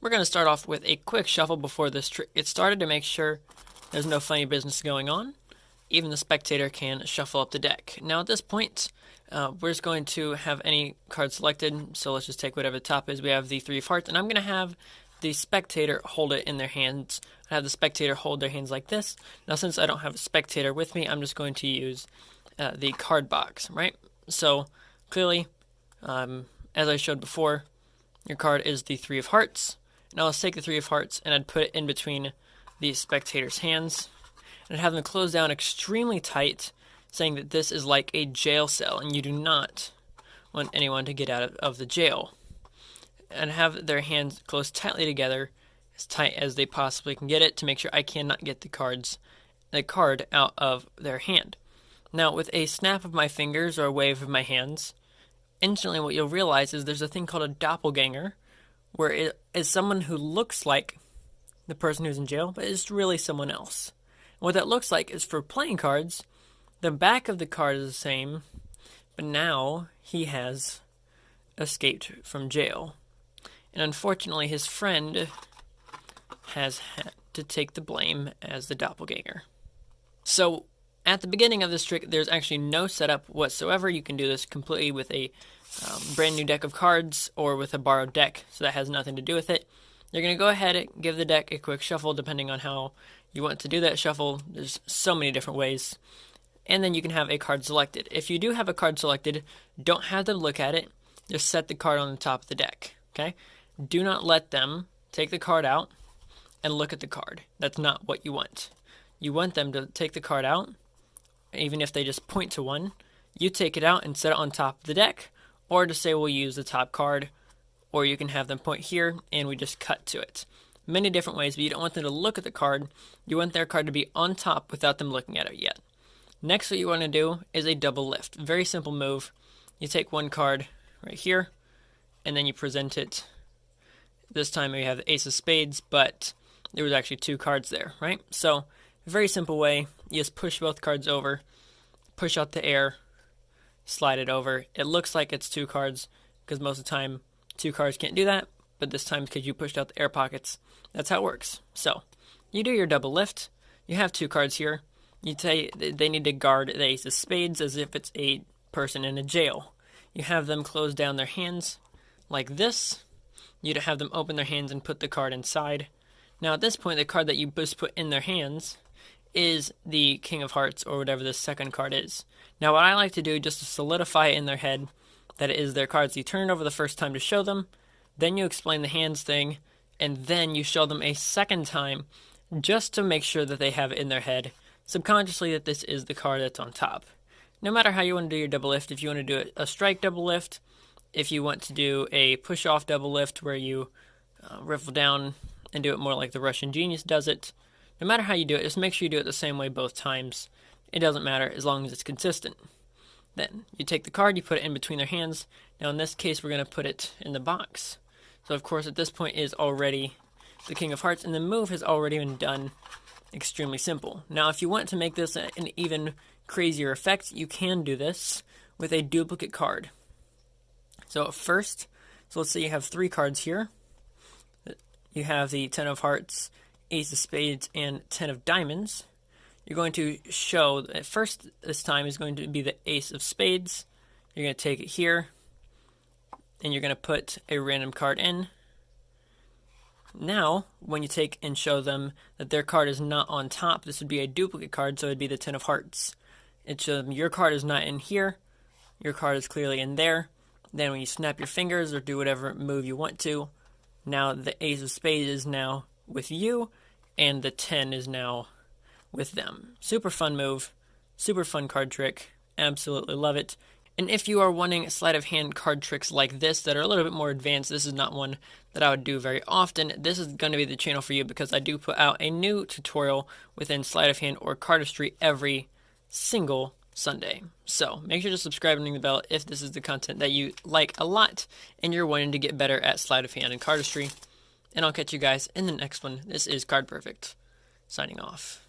We're going to start off with a quick shuffle before this trick gets started to make sure there's no funny business going on. Even the spectator can shuffle up the deck. Now at this point, we're just going to have any card selected, so let's just take whatever the top is. We have the three of hearts, and I'm going to have the spectator hold it in their hands. I have the spectator hold their hands like this. Now since I don't have a spectator with me, I'm just going to use the card box, right? So clearly, as I showed before, your card is the three of hearts. Now let's take the three of hearts and I'd put it in between the spectator's hands and have them close down extremely tight, saying that this is like a jail cell and you do not want anyone to get out of the jail. And have their hands closed tightly together, as tight as they possibly can get it, to make sure I cannot get the card out of their hand. Now with a snap of my fingers or a wave of my hands, instantly what you'll realize is there's a thing called a doppelganger, where it is someone who looks like the person who's in jail, but it's really someone else. And what that looks like is, for playing cards, the back of the card is the same, but now he has escaped from jail. And unfortunately, his friend has had to take the blame as the doppelganger. So, at the beginning of this trick, there's actually no setup whatsoever. You can do this completely with a brand new deck of cards or with a borrowed deck, so that has nothing to do with it. You're going to go ahead and give the deck a quick shuffle depending on how you want to do that shuffle. There's so many different ways. And then you can have a card selected. If you do have a card selected, don't have them look at it. Just set the card on the top of the deck, okay? Do not let them take the card out and look at the card. That's not what you want. You want them to take the card out, even if they just point to one. You take it out and set it on top of the deck, or to say we'll use the top card, or you can have them point here and we just cut to it. Many different ways, but you don't want them to look at the card. You want their card to be on top without them looking at it yet. Next, what you want to do is a double lift. Very simple move. You take one card right here, and then you present it. This time we have the ace of spades, but there was actually two cards there, right? So, very simple way. You just push both cards over, push out the air, slide it over. It looks like it's two cards, because most of the time two cards can't do that, but this time because you pushed out the air pockets, that's how it works. So, you do your double lift. You have two cards here. You say they need to guard the ace of spades as if it's a person in a jail. You have them close down their hands like this. You'd have them open their hands and put the card inside. Now at this point, the card that you just put in their hands is the King of Hearts, or whatever the second card is. Now what I like to do, just to solidify in their head that it is their cards, you turn it over the first time to show them, then you explain the hands thing, and then you show them a second time just to make sure that they have it in their head subconsciously that this is the card that's on top. No matter how you want to do your double lift, if you want to do a strike double lift, if you want to do a push-off double lift where you riffle down and do it more like the Russian genius does it, no matter how you do it, just make sure you do it the same way both times. It doesn't matter as long as it's consistent. Then you take the card, you put it in between their hands. Now in this case, we're going to put it in the box. So of course at this point is already the King of Hearts, and the move has already been done. Extremely simple. Now if you want to make this an even crazier effect, you can do this with a duplicate card. So first, let's say you have three cards here. You have the 10 of hearts, ace of spades, and 10 of diamonds. You're going to show, at first this time is going to be the ace of spades. You're going to take it here, and you're going to put a random card in. Now, when you take and show them that their card is not on top, this would be a duplicate card, so it would be the 10 of hearts. It shows them your card is not in here, your card is clearly in there. Then when you snap your fingers or do whatever move you want to, now the ace of spades is now with you, and the 10 is now with them. Super fun move, super fun card trick, absolutely love it. And if you are wanting sleight of hand card tricks like this that are a little bit more advanced, this is not one that I would do very often. This is going to be the channel for you because I do put out a new tutorial within sleight of hand or cardistry every single Sunday. So make sure to subscribe and ring the bell if this is the content that you like a lot and you're wanting to get better at sleight of hand and cardistry. And I'll catch you guys in the next one. This is Card Perfect, signing off.